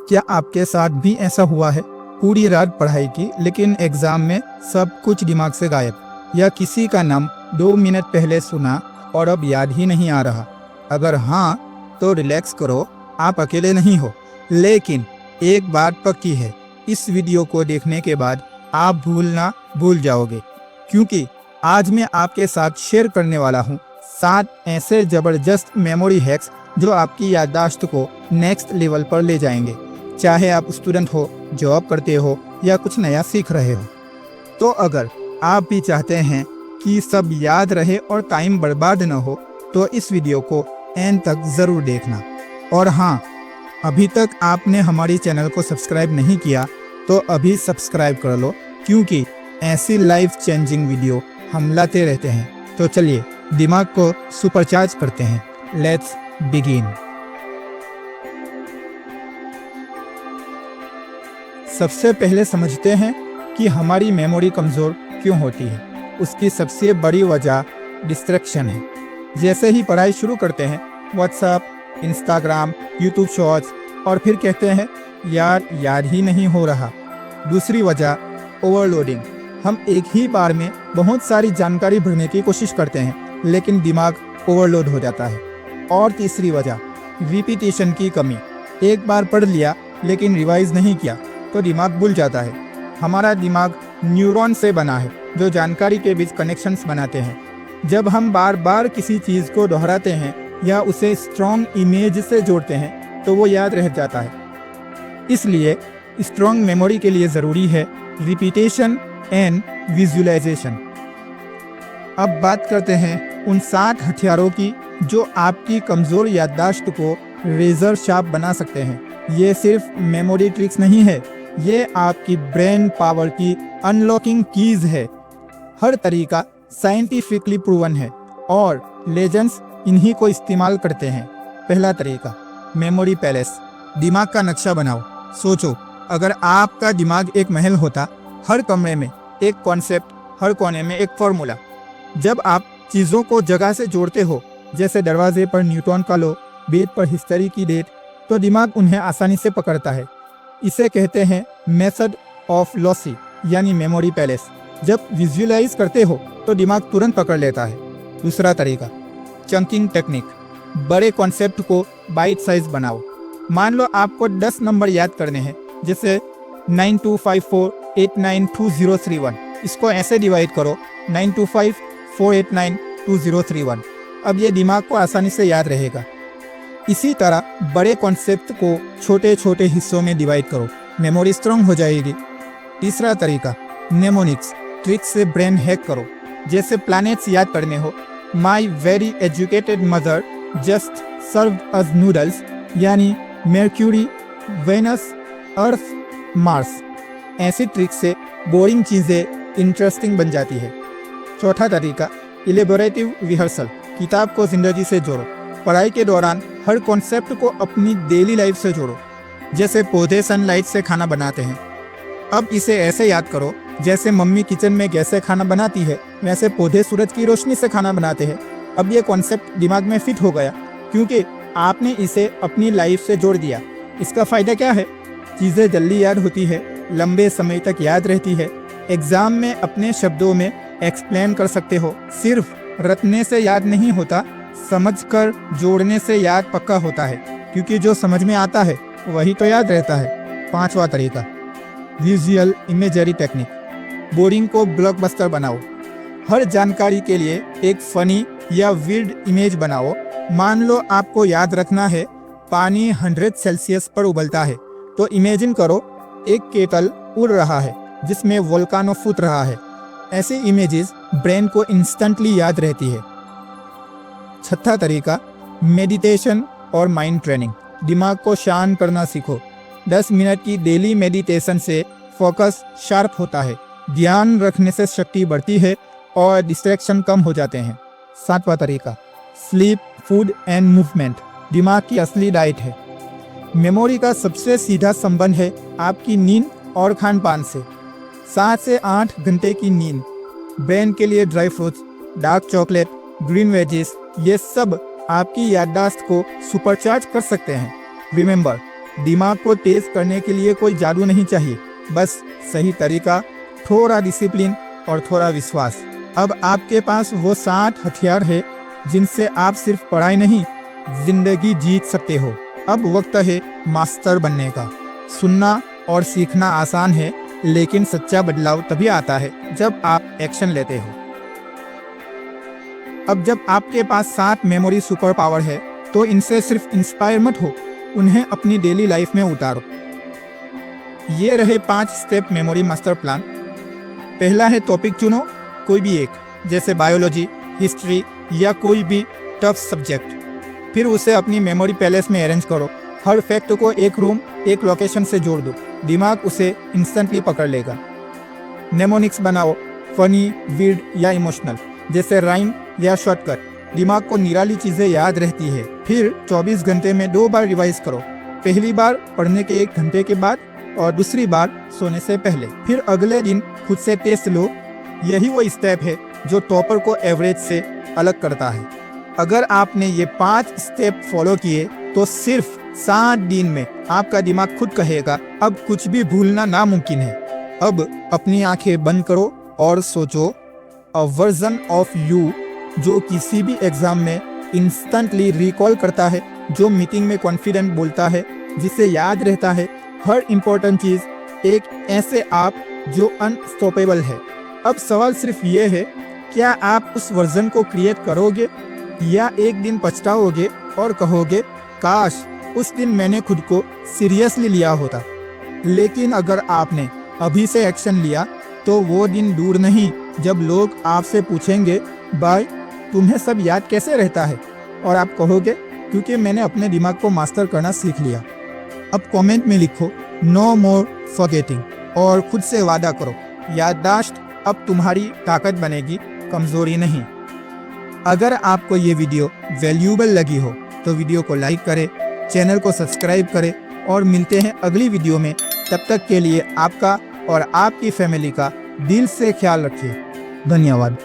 क्या आपके साथ भी ऐसा हुआ है? पूरी रात पढ़ाई की लेकिन एग्जाम में सब कुछ दिमाग से गायब, या किसी का नाम 2 मिनट पहले सुना और अब याद ही नहीं आ रहा? अगर हाँ तो रिलैक्स करो, आप अकेले नहीं हो। लेकिन एक बात पक्की है, इस वीडियो को देखने के बाद आप भूलना भूल जाओगे, क्योंकि आज मैं आपके साथ शेयर करने वाला हूँ 7 ऐसे ज़बरदस्त मेमोरी हैक्स जो आपकी याददाश्त को नेक्स्ट लेवल पर ले जाएंगे। चाहे आप स्टूडेंट हो, जॉब करते हो या कुछ नया सीख रहे हो। तो अगर आप भी चाहते हैं कि सब याद रहे और टाइम बर्बाद न हो, तो इस वीडियो को एंड तक ज़रूर देखना। और हाँ, अभी तक आपने हमारी चैनल को सब्सक्राइब नहीं किया तो अभी सब्सक्राइब कर लो, क्योंकि ऐसी लाइफ चेंजिंग वीडियो हम लाते रहते हैं। तो चलिए दिमाग को सुपरचार्ज करते हैं। Let's begin. सबसे पहले समझते हैं कि हमारी मेमोरी कमज़ोर क्यों होती है। उसकी सबसे बड़ी वजह डिस्ट्रैक्शन है। जैसे ही पढ़ाई शुरू करते हैं, व्हाट्सएप, इंस्टाग्राम, यूट्यूब शॉर्ट्स, और फिर कहते हैं याद ही नहीं हो रहा। दूसरी वजह ओवरलोडिंग। हम एक ही बार में बहुत सारी जानकारी भरने की कोशिश करते हैं, लेकिन दिमाग ओवरलोड हो जाता है। और तीसरी वजह रिपीटेशन की कमी। एक बार पढ़ लिया लेकिन रिवाइज नहीं किया तो दिमाग भूल जाता है। हमारा दिमाग न्यूरॉन से बना है जो जानकारी के बीच कनेक्शंस बनाते हैं। जब हम बार बार किसी चीज़ को दोहराते हैं या उसे स्ट्रॉन्ग इमेज से जोड़ते हैं तो वो याद रह जाता है। इसलिए स्ट्रॉन्ग मेमोरी के लिए ज़रूरी है रिपीटेशन एंड विजुअलाइजेशन। अब बात करते हैं उन 7 हथियारों की जो आपकी कमज़ोर याददाश्त को रेजर शार्प बना सकते हैं। ये सिर्फ मेमोरी ट्रिक्स नहीं है, ये आपकी ब्रेन पावर की अनलॉकिंग कीज़ है। हर तरीका साइंटिफिकली प्रूवन है और लेजेंड्स इन्हीं को इस्तेमाल करते हैं। पहला तरीका, मेमोरी पैलेस। दिमाग का नक्शा बनाओ। सोचो, अगर आपका दिमाग एक महल होता, हर कमरे में एक कॉन्सेप्ट, हर कोने में एक फॉर्मूला। जब आप चीज़ों को जगह से जोड़ते हो, जैसे दरवाजे पर न्यूटन का लॉ, बेड पर हिस्ट्री की डेट, तो दिमाग उन्हें आसानी से पकड़ता है। इसे कहते हैं मेथड ऑफ लॉसी, यानी मेमोरी पैलेस। जब विजुअलाइज करते हो तो दिमाग तुरंत पकड़ लेता है। दूसरा तरीका, चंकिंग टेक्निक। बड़े कॉन्सेप्ट को बाइट साइज बनाओ। मान लो आपको 10 नंबर याद करने हैं, जैसे 9254892031। इसको ऐसे डिवाइड करो, 9254892031। अब ये दिमाग को आसानी से याद रहेगा। इसी तरह बड़े कॉन्सेप्ट को छोटे छोटे हिस्सों में डिवाइड करो, मेमोरी स्ट्रॉन्ग हो जाएगी। तीसरा तरीका, नेमोनिक्स। ट्रिक से ब्रेन हैक करो। जैसे प्लैनेट्स याद करने हो, my very educated mother just served us noodles, यानी मर्क्यूरी, वेनस, अर्थ, मार्स। ऐसी ट्रिक से बोरिंग चीज़ें इंटरेस्टिंग बन जाती है। चौथा तरीका, इलेबोरेटिव रिहर्सल। किताब को जिंदगी से जोड़ो। पढ़ाई के दौरान हर कॉन्सेप्ट को अपनी डेली लाइफ से जोड़ो। जैसे पौधे सनलाइट से खाना बनाते हैं, अब इसे ऐसे याद करो जैसे मम्मी किचन में गैस से खाना बनाती है, वैसे पौधे सूरज की रोशनी से खाना बनाते हैं। अब ये कॉन्सेप्ट दिमाग में फिट हो गया, क्योंकि आपने इसे अपनी लाइफ से जोड़ दिया। इसका फ़ायदा क्या है? चीज़ें जल्दी याद होती है, लंबे समय तक याद रहती है। एग्ज़ाम में अपने शब्दों में एक्सप्लेन कर सकते हो। सिर्फ रटने से याद नहीं होता, समझकर जोड़ने से याद पक्का होता है, क्योंकि जो समझ में आता है वही तो याद रहता है। पांचवा तरीका, विजुअल इमेजरी टेक्निक। बोरिंग को ब्लॉकबस्टर बनाओ। हर जानकारी के लिए एक फनी या विर्ड इमेज बनाओ। मान लो आपको याद रखना है पानी 100 सेल्सियस पर उबलता है, तो इमेजिन करो एक केटल उड़ रहा है जिसमें वोल्कानो फूट रहा है। ऐसी इमेजेस ब्रेन को इंस्टेंटली याद रहती है। छठा तरीका, मेडिटेशन और माइंड ट्रेनिंग। दिमाग को शांत करना सीखो। 10 मिनट की डेली मेडिटेशन से फोकस शार्प होता है, ध्यान रखने से शक्ति बढ़ती है और डिस्ट्रैक्शन कम हो जाते हैं। सातवां तरीका, स्लीप, फूड एंड मूवमेंट। दिमाग की असली डाइट है। मेमोरी का सबसे सीधा संबंध है आपकी नींद और खान पान से। 7 से 8 घंटे की नींद ब्रेन के लिए dry fruits, dark chocolate, green wages, ये सब आपकी याददाश्त को सुपरचार्ज कर सकते हैं। रिमेंबर, दिमाग को तेज करने के लिए कोई जादू नहीं चाहिए, बस सही तरीका, थोड़ा डिसिप्लिन और थोड़ा विश्वास। अब आपके पास वो 60 हथियार है जिनसे आप सिर्फ पढ़ाई नहीं, जिंदगी जीत सकते हो। अब वक्त है मास्टर बनने का। सुनना और सीखना आसान है, लेकिन सच्चा बदलाव तभी आता है जब आप एक्शन लेते हो। अब जब आपके पास 7 मेमोरी सुपर पावर है, तो इनसे सिर्फ इंस्पायर मत हो, उन्हें अपनी डेली लाइफ में उतारो। ये रहे 5 स्टेप मेमोरी मास्टर प्लान। पहला है टॉपिक चुनो, कोई भी एक, जैसे बायोलॉजी, हिस्ट्री या कोई भी टफ सब्जेक्ट। फिर उसे अपनी मेमोरी पैलेस में अरेंज करो। हर फैक्ट को एक रूम, एक लोकेशन से जोड़ दो, दिमाग उसे इंस्टेंटली पकड़ लेगा। नेमोनिक्स बनाओ, फनी, विर्ड या इमोशनल, जैसे राइम या शॉर्टकट। दिमाग को निराली चीजें याद रहती है। फिर 24 घंटे में 2 बार रिवाइज करो, पहली बार पढ़ने के 1 घंटे के बाद और दूसरी बार सोने से पहले। फिर अगले दिन खुद से टेस्ट लो। यही वो स्टेप है जो टॉपर को एवरेज से अलग करता है। अगर आपने ये 5 स्टेप फॉलो किए तो सिर्फ 7 दिन में आपका दिमाग खुद कहेगा अब कुछ भी भूलना नामुमकिन है। अब अपनी आंखें बंद करो और सोचो, अ वर्जन ऑफ यू जो किसी भी एग्जाम में इंस्टेंटली रिकॉल करता है, जो मीटिंग में कॉन्फिडेंट बोलता है, जिसे याद रहता है हर इंपॉर्टेंट चीज। एक ऐसे आप जो अनस्टॉपेबल है। अब सवाल सिर्फ ये है, क्या आप उस वर्जन को क्रिएट करोगे या एक दिन पछताओगे और कहोगे काश उस दिन मैंने खुद को सीरियसली लिया होता। लेकिन अगर आपने अभी से एक्शन लिया तो वो दिन दूर नहीं जब लोग आपसे पूछेंगे भाई तुम्हें सब याद कैसे रहता है, और आप कहोगे क्योंकि मैंने अपने दिमाग को मास्टर करना सीख लिया। अब कमेंट में लिखो नो मोर फॉरगेटिंग और खुद से वादा करो, याददाश्त अब तुम्हारी ताकत बनेगी, कमजोरी नहीं। अगर आपको ये वीडियो वैल्यूएबल लगी हो तो वीडियो को लाइक करें, चैनल को सब्सक्राइब करें और मिलते हैं अगली वीडियो में। तब तक के लिए आपका और आपकी फैमिली का दिल से ख्याल रखिए। धन्यवाद।